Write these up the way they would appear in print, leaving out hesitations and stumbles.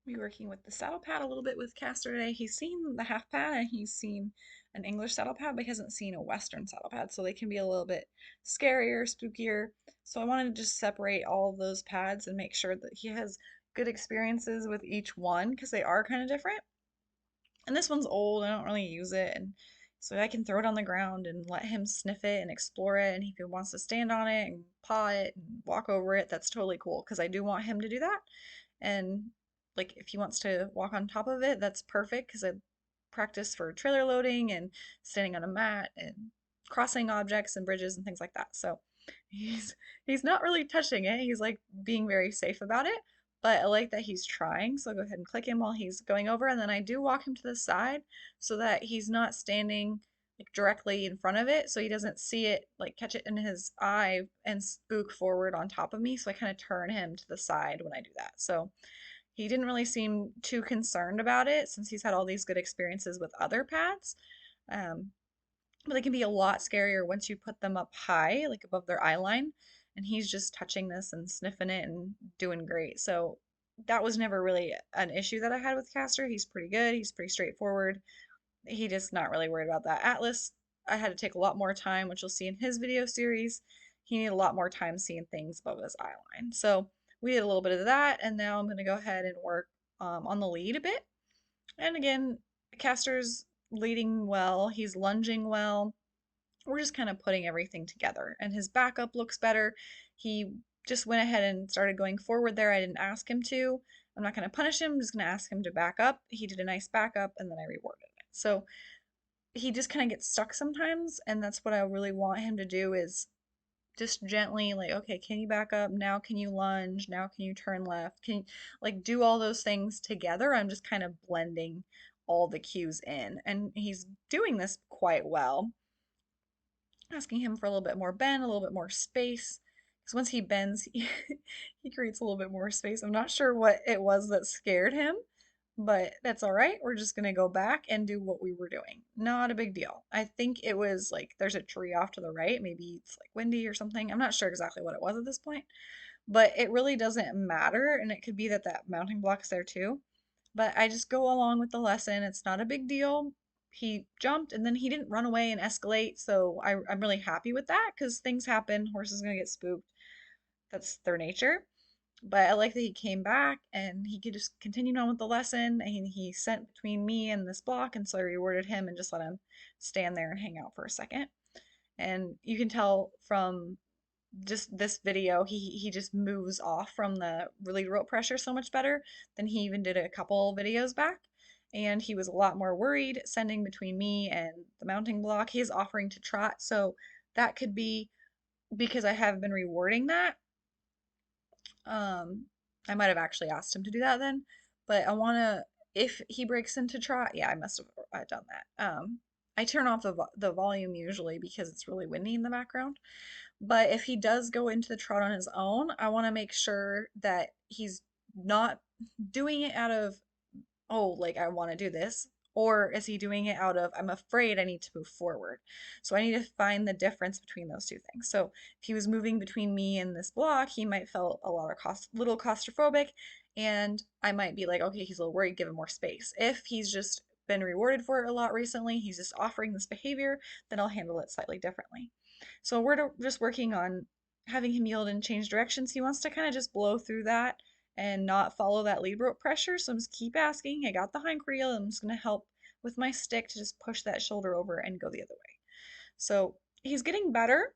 Be working with the saddle pad a little bit with Castor today. He's seen the half pad and he's seen an English saddle pad, but he hasn't seen a Western saddle pad, so they can be a little bit scarier, spookier. So I wanted to just separate all of those pads and make sure that he has good experiences with each one because they are kind of different. And this one's old, I don't really use it, and so I can throw it on the ground and let him sniff it and explore it. And if he wants to stand on it and paw it and walk over it, that's totally cool because I do want him to do that. And like if he wants to walk on top of it, that's perfect because I practice for trailer loading and standing on a mat and crossing objects and bridges and things like that. So he's not really touching it. He's like being very safe about it, but I like that he's trying. So I'll go ahead and click him while he's going over, and then I do walk him to the side so that he's not standing like directly in front of it, so he doesn't see it, like catch it in his eye and spook forward on top of me. So I kind of turn him to the side when I do that. So he didn't really seem too concerned about it since he's had all these good experiences with other pads. Um, but they can be a lot scarier once you put them up high, like above their eye line. And he's just touching this and sniffing it and doing great. So that was never really an issue that I had with Castor. He's pretty good. He's pretty straightforward. He just not really worried about that. Atlas, I had to take a lot more time, which you'll see in his video series. He needed a lot more time seeing things above his eye line. So we did a little bit of that, and now I'm going to go ahead and work on the lead a bit. And again, Castor's leading well. He's lunging well. We're just kind of putting everything together. And his backup looks better. He just went ahead and started going forward there. I didn't ask him to. I'm not going to punish him. I'm just going to ask him to back up. He did a nice backup, and then I rewarded it. So he just kind of gets stuck sometimes, and that's what I really want him to do is just gently like, okay, can you back up? Now can you lunge? Now can you turn left? Can you like do all those things together? I'm just kind of blending all the cues in, and he's doing this quite well. Asking him for a little bit more bend, a little bit more space. Because once he bends, he creates a little bit more space. I'm not sure what it was that scared him, but that's all right. We're just going to go back and do what we were doing. Not a big deal. I think it was like there's a tree off to the right. Maybe it's like windy or something. I'm not sure exactly what it was at this point, but it really doesn't matter. And it could be that that mounting block's there too. But I just go along with the lesson. It's not a big deal. He jumped and then he didn't run away and escalate. So I'm really happy with that because things happen. Horses are going to get spooked. That's their nature. But I like that he came back and he could just continue on with the lesson. And he sent between me and this block. And so I rewarded him and just let him stand there and hang out for a second. And you can tell from just this video, he just moves off from the lead rope pressure so much better than he even did a couple videos back. And he was a lot more worried sending between me and the mounting block. He is offering to trot, so that could be because I have been rewarding that. Um, I might have actually asked him to do that then, but I want to, if he breaks into trot, yeah, I must have done that. I turn off the volume usually because it's really windy in the background. But if he does go into the trot on his own, I want to make sure that he's not doing it out of, oh, like I want to do this, or is he doing it out of, I'm afraid I need to move forward. So I need to find the difference between those two things. So if he was moving between me and this block, he might feel a lot of little claustrophobic, and I might be like, okay, he's a little worried, give him more space. If he's just been rewarded for it a lot recently, he's just offering this behavior, then I'll handle it slightly differently. So we're just working on having him yield and change directions. He wants to kind of just blow through that and not follow that lead rope pressure. So I'm just keep asking. I got the hindquarter heel. I'm just going to help with my stick to just push that shoulder over and go the other way. So he's getting better,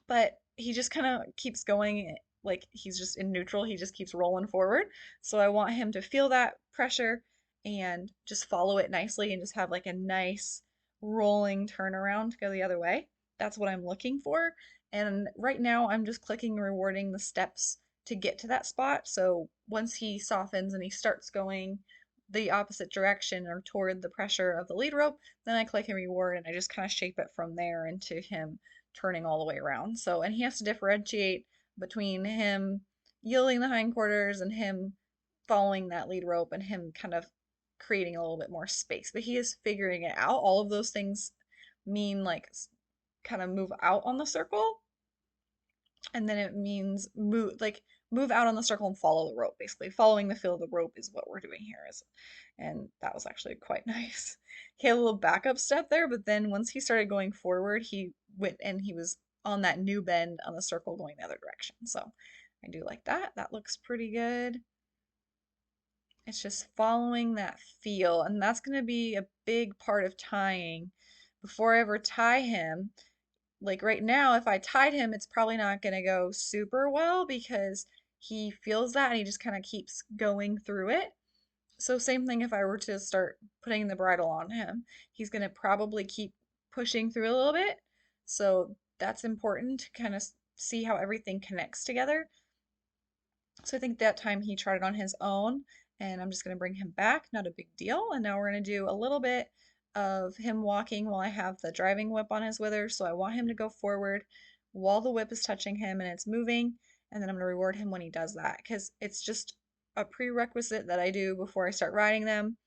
but he just kind of keeps going like he's just in neutral. He just keeps rolling forward. So I want him to feel that pressure and just follow it nicely and just have like a nice rolling turnaround to go the other way. That's what I'm looking for. And right now I'm just clicking rewarding the steps to get to that spot. So once he softens and he starts going the opposite direction or toward the pressure of the lead rope, then I click and reward and I just kind of shape it from there into him turning all the way around. So, and he has to differentiate between him yielding the hindquarters and him following that lead rope and him kind of creating a little bit more space. But he is figuring it out. All of those things mean like kind of move out on the circle, and then it means move like move out on the circle and follow the rope. Basically, following the feel of the rope is what we're doing here. And that was actually quite nice. He had a little backup step there, but then once he started going forward, he went and he was on that new bend on the circle going the other direction. So I do like that. That looks pretty good. It's just following that feel, and that's going to be a big part of tying. Before I ever tie him, like right now, if I tied him, it's probably not going to go super well because he feels that and he just kind of keeps going through it. So same thing if I were to start putting the bridle on him, he's going to probably keep pushing through a little bit. So that's important to kind of see how everything connects together. So I think that time he tried it on his own, and I'm just going to bring him back, not a big deal. And now we're going to do a little bit of him walking while I have the driving whip on his wither. So I want him to go forward while the whip is touching him and it's moving, and then I'm going to reward him when he does that because it's just a prerequisite that I do before I start riding them.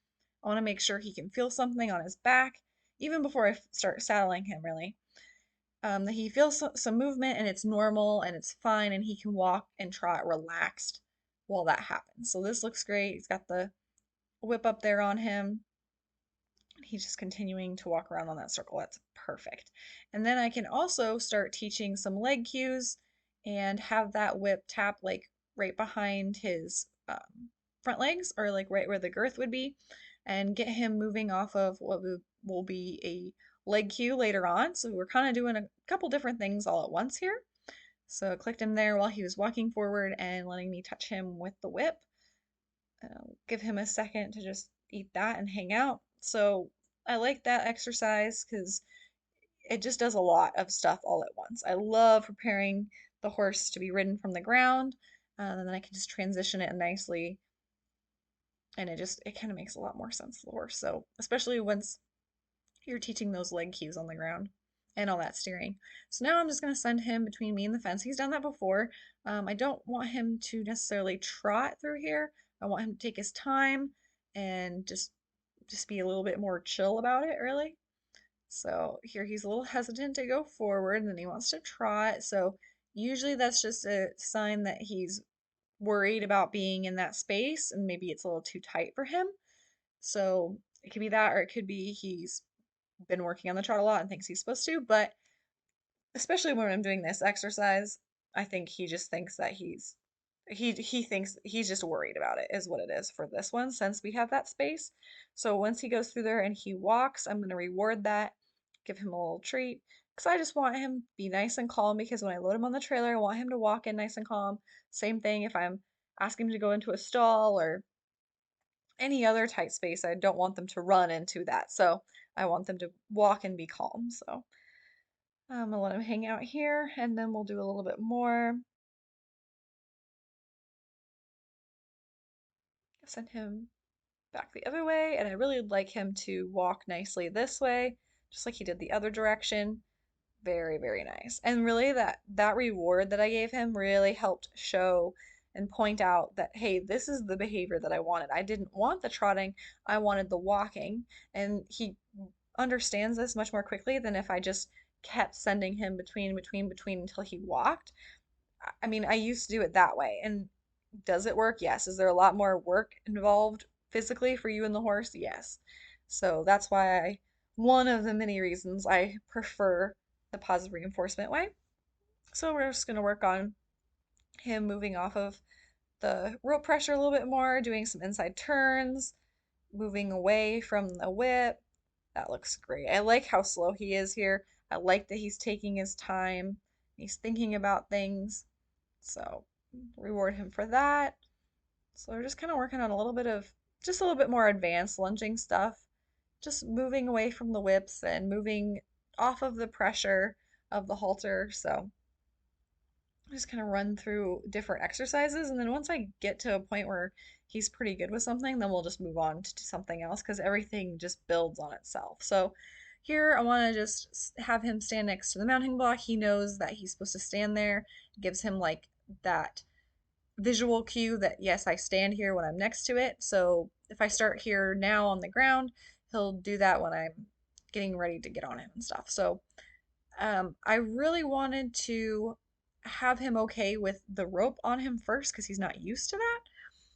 I want to make sure he can feel something on his back, even before I start saddling him, really. That he feels some movement and it's normal and it's fine and he can walk and trot relaxed while that happens. So this looks great. He's got the whip up there on him. He's just continuing to walk around on that circle. That's perfect. And then I can also start teaching some leg cues and have that whip tap like right behind his front legs or like right where the girth would be and get him moving off of what will be a leg cue later on. So we're kind of doing a couple different things all at once here. So I clicked him there while he was walking forward and letting me touch him with the whip. I'll give him a second to just eat that and hang out. So I like that exercise because it just does a lot of stuff all at once. I love preparing the horse to be ridden from the ground, and then I can just transition it nicely, and it kind of makes a lot more sense to the horse. So especially once you're teaching those leg cues on the ground and all that steering. So now I'm just going to send him between me and the fence. He's done that before. I don't want him to necessarily trot through here. I want him to take his time and just be a little bit more chill about it, really. So here he's a little hesitant to go forward and then he wants to trot. So usually that's just a sign that he's worried about being in that space and maybe it's a little too tight for him. So it could be that, or it could be he's been working on the trot a lot and thinks he's supposed to, but especially when I'm doing this exercise, I think he just thinks that he thinks he's just worried about it is what it is for this one since we have that space. So once he goes through there and he walks, I'm going to reward that, give him a little treat because I just want him to be nice and calm because when I load him on the trailer, I want him to walk in nice and calm. Same thing if I'm asking him to go into a stall or any other tight space, I don't want them to run into that. So I want them to walk and be calm. So I'm gonna let him hang out here and then we'll do a little bit more. Send him back the other way, and I really would like him to walk nicely this way, just like he did the other direction. Very, very nice. And really that reward that I gave him really helped show and point out that, hey, this is the behavior that I wanted. I didn't want the trotting, I wanted the walking. And he understands this much more quickly than if I just kept sending him between until he walked. I mean, I used to do it that way. And does it work? Yes. Is there a lot more work involved physically for you and the horse? Yes. So that's why one of the many reasons I prefer the positive reinforcement way. So we're just going to work on him moving off of the rope pressure a little bit more, doing some inside turns, moving away from the whip. That looks great. I like how slow he is here. I like that he's taking his time. He's thinking about things. So reward him for that. So we're just kind of working on a little bit of just a little bit more advanced lunging stuff. Just moving away from the whips and moving off of the pressure of the halter. So just kind of run through different exercises. And then once I get to a point where he's pretty good with something, then we'll just move on to something else because everything just builds on itself. So here I want to just have him stand next to the mounting block. He knows that he's supposed to stand there. It gives him like that visual cue that yes, I stand here when I'm next to it. So if I start here now on the ground, he'll do that when I'm getting ready to get on him and stuff. So I really wanted to have him okay with the rope on him first because he's not used to that.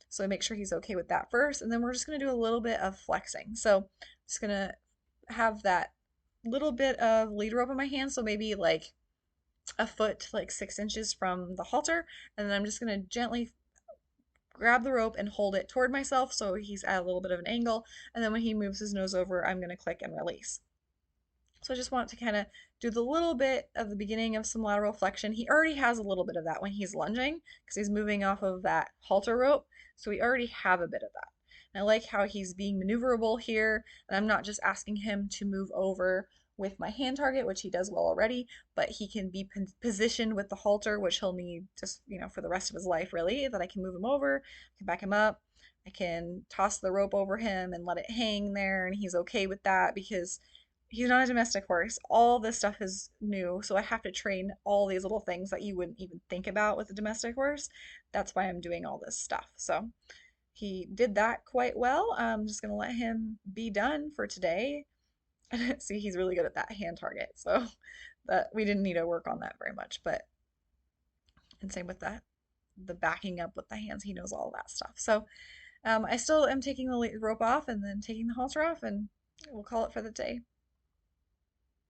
So I make sure he's okay with that first. And then we're just going to do a little bit of flexing. So just going to have that little bit of lead rope in my hand. So maybe like a foot, like 6 inches from the halter. And then I'm just going to gently grab the rope and hold it toward myself so he's at a little bit of an angle. And then when he moves his nose over, I'm going to click and release. So I just want to kind of do the little bit of the beginning of some lateral flexion. He already has a little bit of that when he's lunging because he's moving off of that halter rope. So we already have a bit of that. And I like how he's being maneuverable here. And I'm not just asking him to move over with my hand target, which he does well already, but he can be positioned with the halter, which he'll need just, for the rest of his life, really, that I can move him over, I can back him up. I can toss the rope over him and let it hang there, and he's okay with that because he's not a domestic horse. All this stuff is new, so I have to train all these little things that you wouldn't even think about with a domestic horse. That's why I'm doing all this stuff. So he did that quite well. I'm just gonna let him be done for today. See, he's really good at that hand target, so that we didn't need to work on that very much. But and same with the backing up with the hands. He knows all that stuff. So I still am taking the rope off and then taking the halter off, and we'll call it for the day.